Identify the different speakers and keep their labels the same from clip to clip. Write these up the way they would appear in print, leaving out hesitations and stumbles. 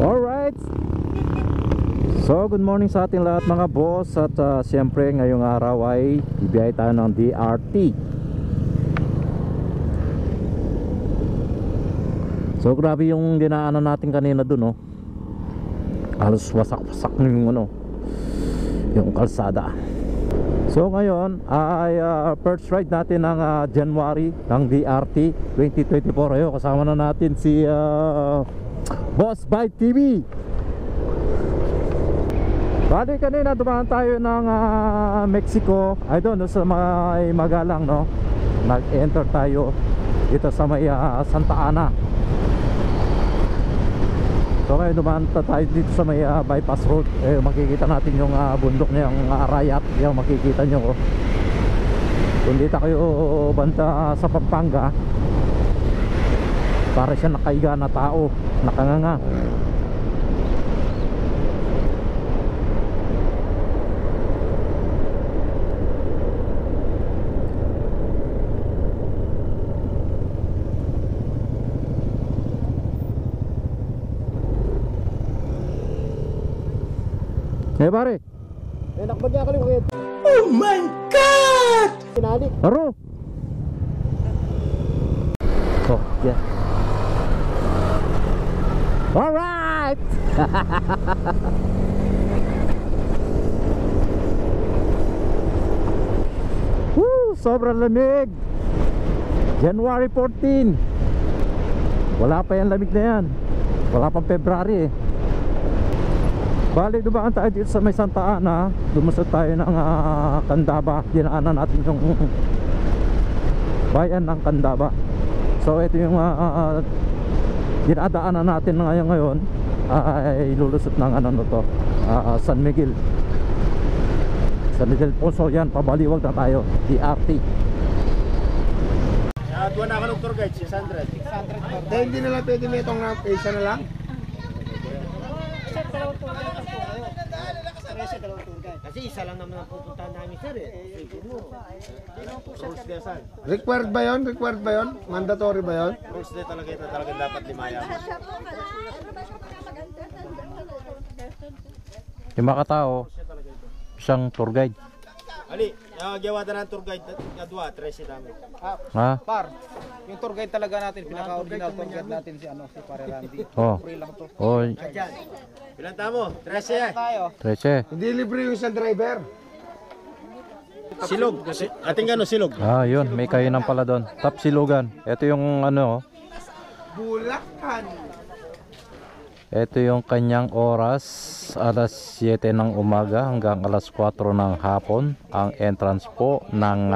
Speaker 1: Alright. So good morning sa ating lahat mga boss. At siyempre ngayong araw ay ibiyahe tayo ng DRT. So grabe yung dinaanan natin kanina dun, oh. Halos wasak-wasak yung yung kalsada. So ngayon ay first ride natin ng January ng DRT 2024. Ayo, kasama na natin si Boss Bike TV. Bali kanina dumaan tayo ng Mexico. I don't know, sa mga magalang, no? Nag-enter tayo dito sa may Santa Ana. So ngayon dumaan tayo dito sa may bypass road. Makikita natin yung bundok niya, yung Arayat. Yung makikita nyo, oh. Kung dito kayo banda sa Pampanga, para siya nakaiga na tao, nakanganga. Pare, nakbag niya kalimukit. Oh my God! Pinali. Aro! So, yeah. Alright! Woo! Sobrang lamig! January 14. Wala pa yung lamig na yan. Wala pang February, eh. Bali, dumaan tayo dito sa may Santa Ana. Dumusot tayo ng Candaba. Dinaanan natin yung bayan ng Candaba. So ito yung dinadaanan natin ngayon ay lulusot ng San Miguel. San Miguel Poso, yan, pabaliwag na tayo. DRT.
Speaker 2: Duwa na ka ng tour guide, 600. Dahil hindi na lang pwede na itong isa na lang. Kasi isa lang naman ang pupuntahan namin, sir, eh. Required ba yun? Required ba yun? Mandatory ba yun? Rules na talaga ito, talaga dapat limayan.
Speaker 1: Yung mga katao, isang tour guide.
Speaker 2: Ali, gawa na ng tour guide na 13 namin.
Speaker 3: Par, yung tour guide talaga natin, pinaka-original tour guide natin si Pare Randy.
Speaker 1: Oh.
Speaker 3: Free lang to.
Speaker 1: Oh.
Speaker 2: Ilan tamo? 13
Speaker 3: tayo.
Speaker 1: 13.
Speaker 2: Hindi libre yung isang driver. Silog. Ating silog.
Speaker 1: Yun, may kainan pala doon. Top Silugan. Ito yung
Speaker 2: Bulacan.
Speaker 1: Ito yung kanyang oras, alas 7 ng umaga hanggang alas 4 ng hapon. Ang entrance po ng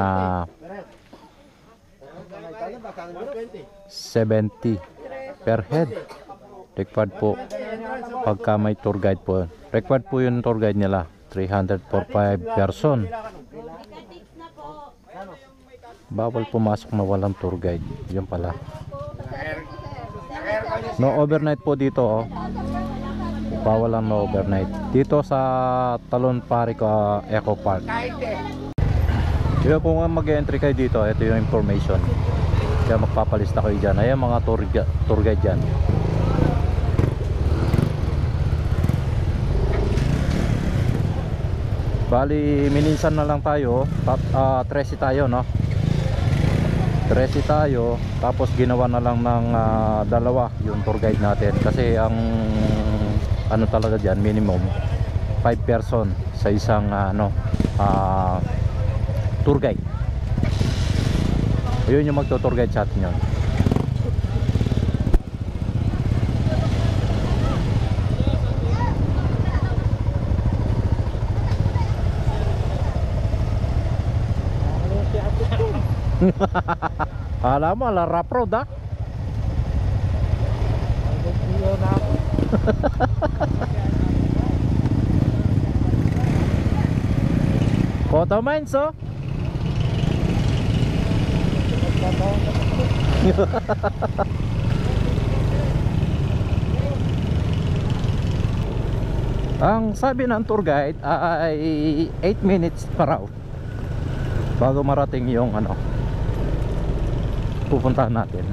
Speaker 1: 70 per head. Required po pagka may tour guide po. Required po yung tour guide nila, 300 for 5 person. Bawal pumasok na walang tour guide. Yun pala. No overnight po dito, oh. Bawal lang no overnight. Dito sa Talon Parico Eco Park. Kaya kung mag-entry kayo dito, ito yung information. Kaya magpapalista kayo dyan. Ayan mga tour guide dyan. Bali, mininsan na lang tayo. 13 tayo, no? 13 tayo. Tapos ginawa na lang ng dalawa yung tour guide natin. Kasi ang talaga dyan, minimum 5 person sa isang tour guide. Yun yung magto-tour guide sa atin yun. Alam mo, rap road, ha? Photo mines, oh. Ang sabi ng tour guide ay 8 minutes pa raw bago marating yung pupuntahan natin.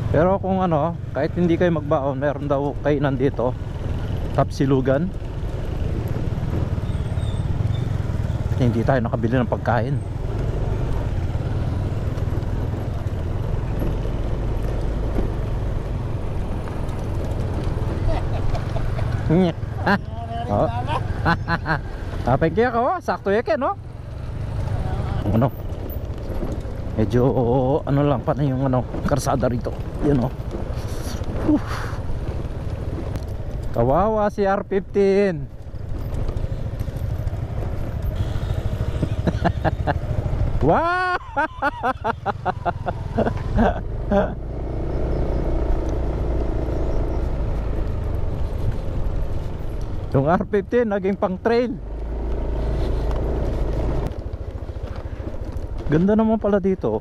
Speaker 1: Pero kung ano, kahit hindi kayo magbaon, meron daw kainan dito, Tapsilugan. Hindi tayo nakabili ng pagkain. Oh. Pengkaya ka, sakto yake, no? Ano? Medyo ano lang pa na yung ano, karsada rito. Yan, oh. Kawawa si R15. Wow! Yung R15 naging pang trail. Ganda naman pala dito.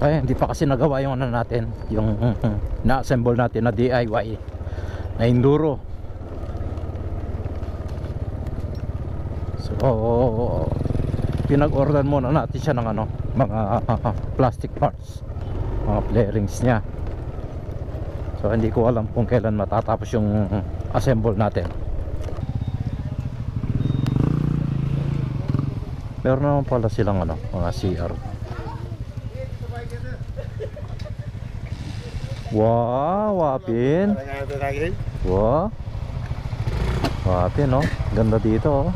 Speaker 1: Sayang hindi pa kasi nagawa yung ano natin, yung na-assemble natin na DIY na enduro. So pinag-order muna natin siya ng ano, mga plastic parts, mga flarings niya. So hindi ko alam kung kailan matatapos yung assemble natin. Meron naman pala silang ano, mga CR. Wow, wapin. Wow. Wapin, no? Ganda dito, oh.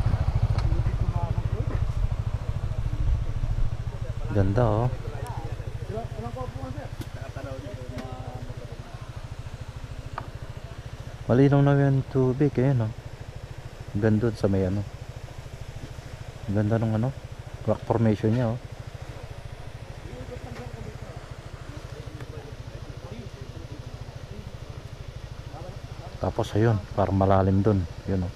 Speaker 1: Ganda, oh. Malinaw na yung tubig, eh, no? Ganda sa may ano. Ganda ng ano, rock formation niya, oh. Tapos ayun, parang malalim dun, yun, oh.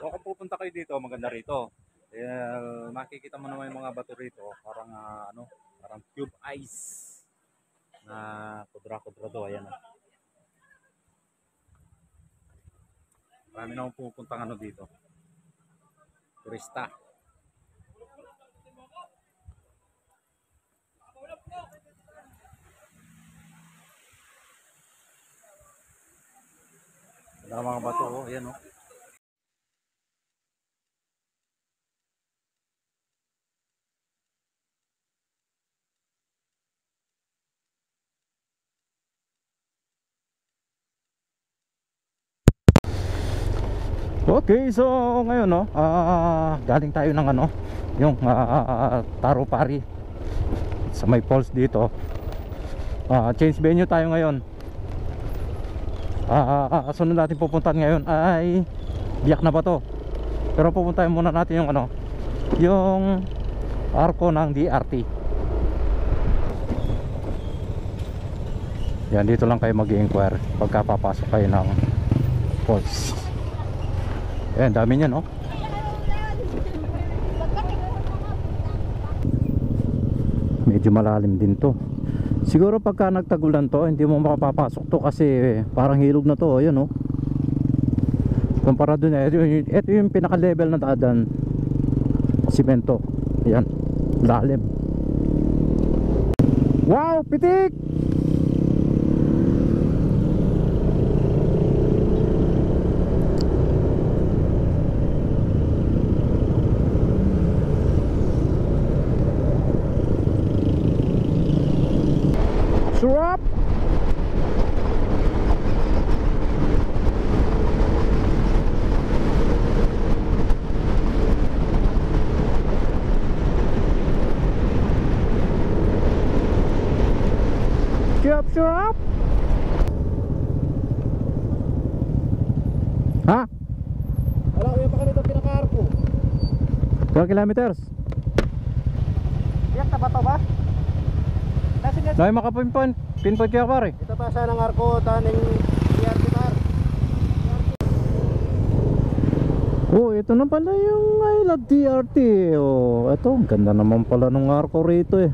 Speaker 4: So kung pupunta kayo dito, maganda rito. Makikita mo naman yung mga bato rito, parang ano, parang cube ice na kudra-kudrado, ayan. Marami na pupuntang ano dito. Turista. Ganda ng mga bato, oh, ayan, oh.
Speaker 1: Okay, so ngayon, no, galing tayo ng ano, yung Taro Pari sa may falls dito. Change venue tayo ngayon. Sunod natin pupuntahan ngayon ay Biak na Bato. Pero pupuntahan muna natin yung ano, yung arko ng DRT. Yan, dito lang kayo mag-i-inquire pagka papasok kayo ng falls. Ayan, dami niya, no? Medyo malalim din to. Siguro pagka nagtagulan to, hindi mo makapapasok to kasi parang hilog na to, ayan, no? Kumpara dun, ito yung pinaka-level na daadan. Simento. Ayan, lalim. Wow, pitik! Surap! Shop, shop! Ha?
Speaker 3: Wala ko yung pa kanito pinaka-arko.
Speaker 1: 12 kilometers?
Speaker 3: Iyak na ba ito ba? Nasin yan.
Speaker 1: Dahil makapinpoint. Pinpoint kaya pare.
Speaker 3: Ito pa siya ng arko, taning PRT par.
Speaker 1: Oh, ito na pala yung I Love DRT. Oh, ito, ang ganda naman pala ng arko rito eh.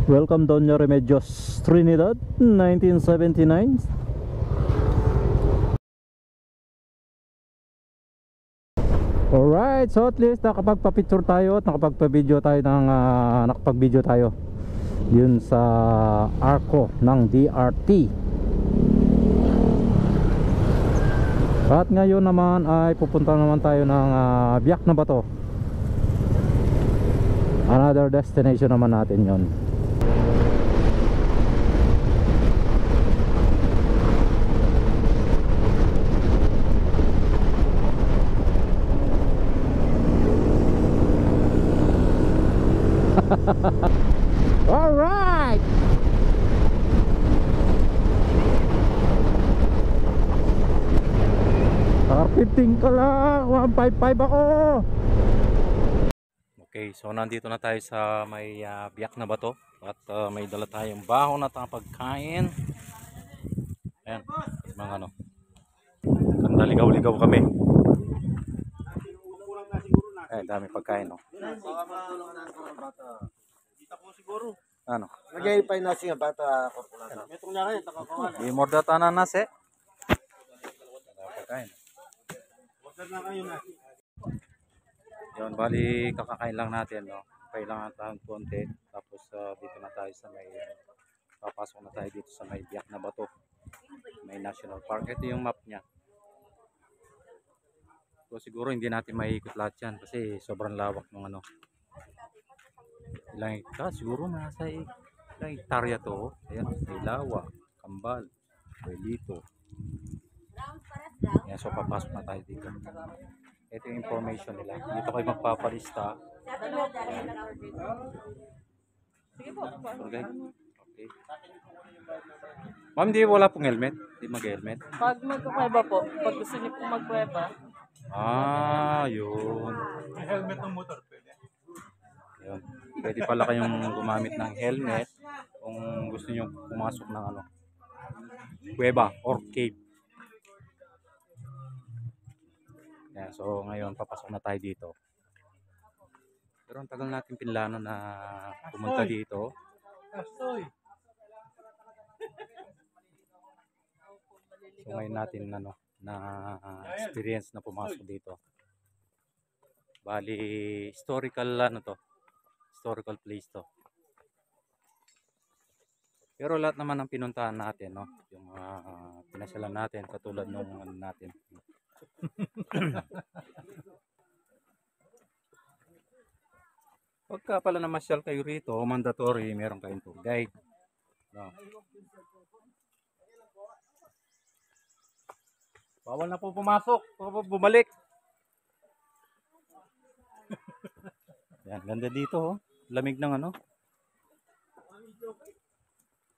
Speaker 1: Welcome Doña Remedios, Trinidad, 1979. Alright, so at least nakapagpa-picture tayo at nakapagpa-video tayo ng nakapag-video tayo yun sa arko ng DRT. At ngayon naman ay pupunta naman tayo ng Biak na Bato. Another destination naman natin yon. Alright! R15 ka lang, 155 ako. Okay, so nandito na tayo sa may Biak na Bato. At may dala tayong baho na pagkain. Ayan, mga ano, ganda, ligaw-ligaw kami. Eh, dami pagkain, no? Ano?
Speaker 2: Nag-iipay na siya bata korpulata.
Speaker 3: Itong niya rin, takakawan.
Speaker 1: Di morda tanan eh. Pagkain.
Speaker 3: Order na kayo na.
Speaker 1: Yun, bali kakakain lang natin, no? Kailangan tayong konti. Tapos dito na tayo sa may papasok na tayo dito sa may Biak na Bato. May National Park. Ito yung map niya. So siguro hindi natin maiikot lahat yan kasi sobrang lawak ng ano. Ilang hektar, siguro nasa ilang hektarya to. Ayan, may Lawa, Kambal, Relito. Ayan, so papasok na tayo dito. Ito yung information nila. Dito kayo magpapalista. Okay. Okay. Ma'am, di wala pong helmet? Di mag-helmet?
Speaker 5: Pag magkukweba po, pag gusto niyo pong magkweba,
Speaker 1: Yun.
Speaker 3: May helmet ng motor pwede.
Speaker 1: Yun. Pwede pala kayong gumamit ng helmet kung gusto niyo pumasok ng ano, kuweba or cave. Yan, so ngayon papasok na tayo dito. Pero ang tagal natin pinlano na pumunta dito. So ngayon natin ano, na experience na pumasok dito. Bali historical ano to. Historical place to. Pero lahat naman ng pinuntahan natin, no, yung pinasyalan natin katulad nung ano natin. Pagka pala namasyal kayo rito, mandatory meron kayong tour guide. No. Bawal na po pumasok, bumalik. Yan, ganda dito, oh. Lamig ng ano?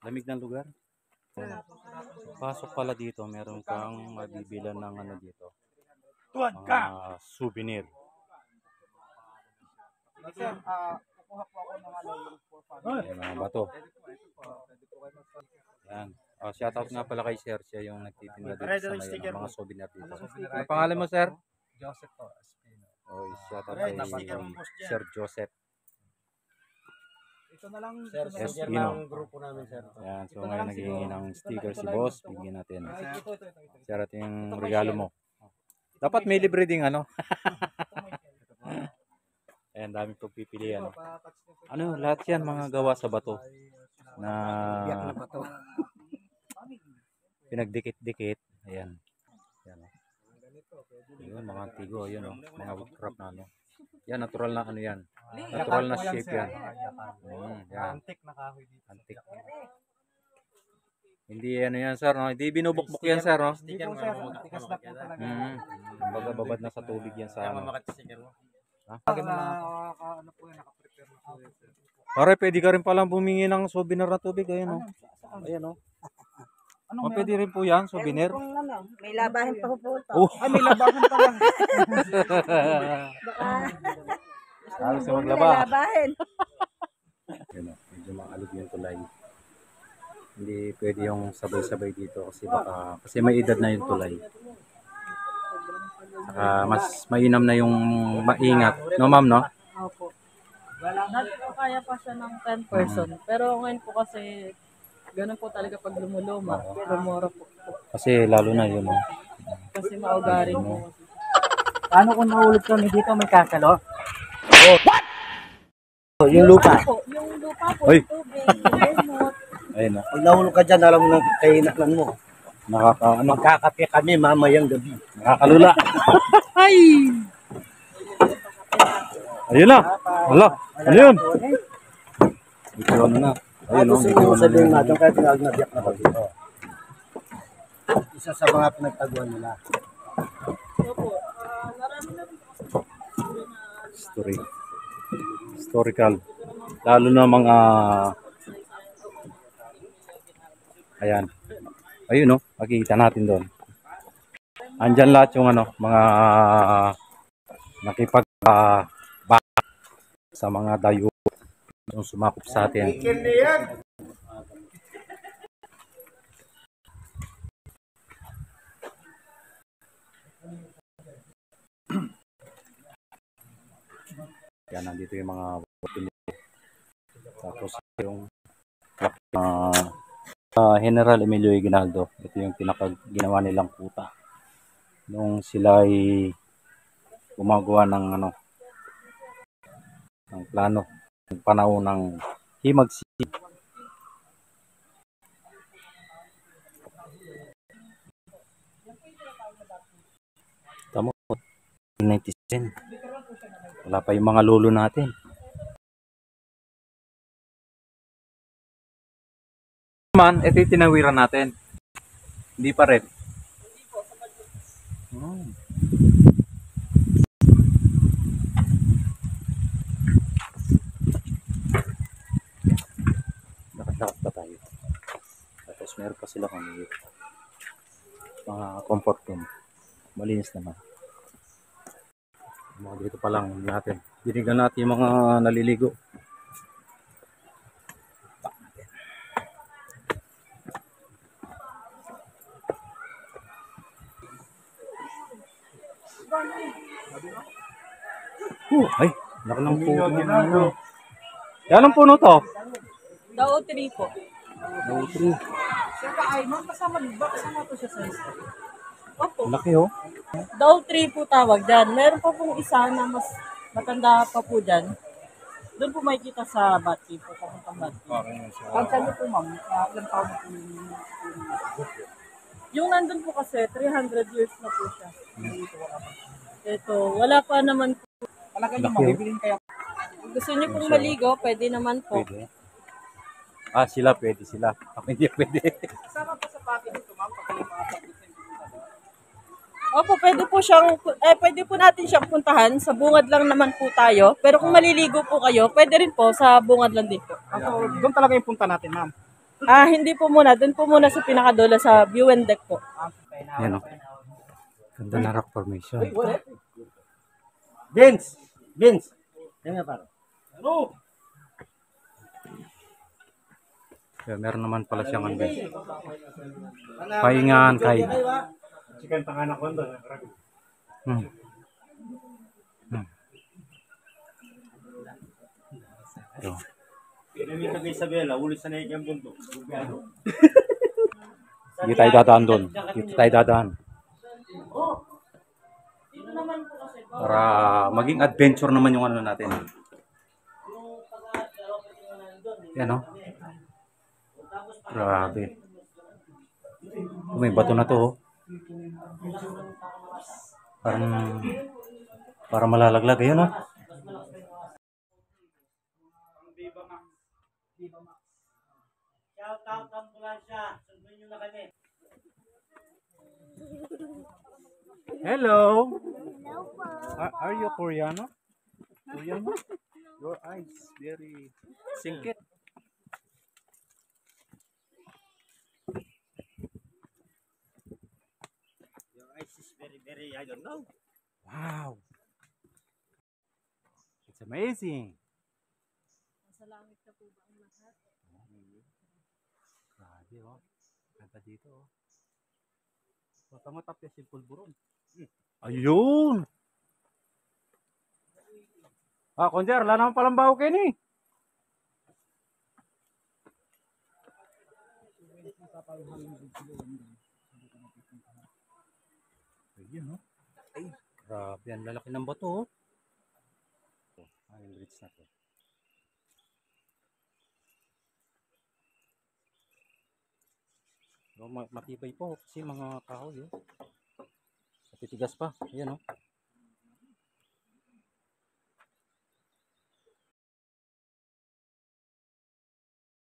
Speaker 1: Lamig ng lugar. Pasok pala dito, meron kang mabibilan ng ano dito. Mga souvenir.
Speaker 3: Sir, kukuha po ako ng ano yung for fun.
Speaker 1: Yan, mga bato. Yan. Shoutout nga pala kay Sir, siya yung nagtitinda dito sa may mga souvenir dito. Ano pangalan mo, Sir?
Speaker 3: Joseph po, Espino.
Speaker 1: Oh, shoutout kay Sir Joseph.
Speaker 3: Ito na lang,
Speaker 2: Sir,
Speaker 3: ito na lang.
Speaker 2: sticker
Speaker 1: Espino.
Speaker 2: ng grupo namin, sir.
Speaker 1: Yan, so ngayon naghihingi ng sticker si boss, bigyan natin.
Speaker 3: Ito.
Speaker 1: Sir, ito yung regalo mo. Dapat may libre ding ano. Ayan, dami pagpipilian. Ano, lahat yan mga gawa sa bato na pinagdikit-dikit. Ayan. Ayan. Yun, mga antigo, yun, oh. Mga woodcraft na ano. Yan, natural na ano yan. Natural na shape yan. Yan.
Speaker 3: Antique na kahoy dito.
Speaker 1: Antique.
Speaker 4: Hindi ano yan sir, no? Hindi binubukbuk yan sir, no?
Speaker 3: Hindi po sir, tikas na po talaga.
Speaker 4: Kumbaga babad na sa tubig yan sa ano.
Speaker 3: Ano po yan, nakaprepare na po yan sir.
Speaker 4: Pare, pwede ka rin palang bumingi ng souvenir na tubig. Ayan, no? Ayan, no? Pwede rin po yan, souvenir.
Speaker 5: May labahin pa po ito.
Speaker 4: Oh,
Speaker 3: Ay, may labahan pa lang.
Speaker 4: halos na maglaba.
Speaker 5: Labahin.
Speaker 4: Ayan, no? Medyo maalog yung tulay. Hindi pwede yung sabay-sabay dito kasi may edad na yung tulay. Saka mas mainam na yung maingat. No, ma'am, no?
Speaker 5: Opo. Dati po kaya pa siya ng 10 person. Pero ngayon po kasi ganun po talaga pag lumuluma. Lumura po.
Speaker 4: Kasi lalo na yun, no?
Speaker 5: Kasi maugarin mo.
Speaker 3: Paano kung nahulog kami dito, may kakalo?
Speaker 2: Yung lupa.
Speaker 5: Yung lupa po,
Speaker 4: Oy.
Speaker 5: yung tubig, yung remote.
Speaker 4: Ayun, no?
Speaker 2: Pag nahulog ka dyan, alam mo na kainaklan mo.
Speaker 4: Ano,
Speaker 2: Magkakape kami mamayang gabi.
Speaker 4: nakakalula.
Speaker 5: Ay!
Speaker 4: Ayun na. Hala. Ano yun? Ito ano na. Ayun, no?
Speaker 2: Gusto ko sabihin natin kahit nagnabiyak na kami. Isa sa mga pinagtaguan nila.
Speaker 4: Historical. Lalo na mga ayan. Ayun, no? Makikita natin doon. Andyan lahat yung ano, mga nakipag sa mga dayo yung sumakop sa atin. Yan, nandito yung mga tapos yung General Emilio Aguinaldo. Ito yung ginawa nilang kuta nung sila ay gumagawa ng ano ng plano ng panahon ng Himagsik. Tama, 1997. Wala pa yung mga lolo natin. Man, ito yung tinawiran natin. Hindi pa rin. Dapat pa tayo. Tapos meron pa sila kami mga comfort room. Malinis naman. Mga dito pa lang natin. Dinigan natin yung mga naliligo. Ay, laki ng puno. Ano? Yan ang puno to.
Speaker 5: Dao 3 po. Kasama po siya sa isa. Opo.
Speaker 4: Laki oh.
Speaker 5: Dao 3 po tawag dyan. Meron pa pong isa na mas matanda pa po dyan. Doon po makikita sa Batki po. Papuntang Batki.
Speaker 3: Pagka niyo po ma'am, ilang taon na po
Speaker 5: Yung nandun po kasi, 300 years na po siya. Ito, wala pa naman po.
Speaker 3: Talaga niyo ma'am, bibilin kayo.
Speaker 5: Kung gusto niyo pong maligo, pwede naman po.
Speaker 4: Pwede. Sila pwede sila. Ako hindi pwede.
Speaker 3: Kasama pa sa pati dito ma'am, pati yung mga pagkitin dito.
Speaker 5: Opo, pwede po natin siyang puntahan. Sa bungad lang naman po tayo. Pero kung maliligo po kayo, pwede rin po sa bungad lang din po.
Speaker 3: So, doon talaga yung punta natin ma'am.
Speaker 5: Hindi po muna. Doon po muna sa pinakadulo sa view and deck po.
Speaker 4: Yan o. Ganda na rock formation.
Speaker 2: Vince! Yan nga pare.
Speaker 4: Kaya meron naman pala siyang ano. Pahingahan kahit.
Speaker 2: Sikan panganak ko doon.
Speaker 4: Ito.
Speaker 2: Pinamita kay Isabela, ulit sa naik yung bundok.
Speaker 4: Hindi tayo dadaan doon. Dito tayo dadaan. Para maging adventure naman yung ano natin. Yan o. Grabe. May bato na to. Parang malalaglag. Ayan o.
Speaker 6: Shout out ambulansya. Sundin nyo na kami.
Speaker 4: Hello. Are you Koreano? Koreano? Your eyes very singkit.
Speaker 6: Your eyes is very, I don't know.
Speaker 4: Wow. It's amazing.
Speaker 5: Nasa langit na po ba ang lahat?
Speaker 4: Grabe oh. Ganda dito oh. Matap ya si pulburon. Ayun. Ah, konjer, wala naman palang baho kayo ni. Ayun oh. Ay, grabe, ang lalaki ng bato oh. Ang bridge na to. Matibay po kasi mga kahoy oh. Matitigas pa. Ayan oh.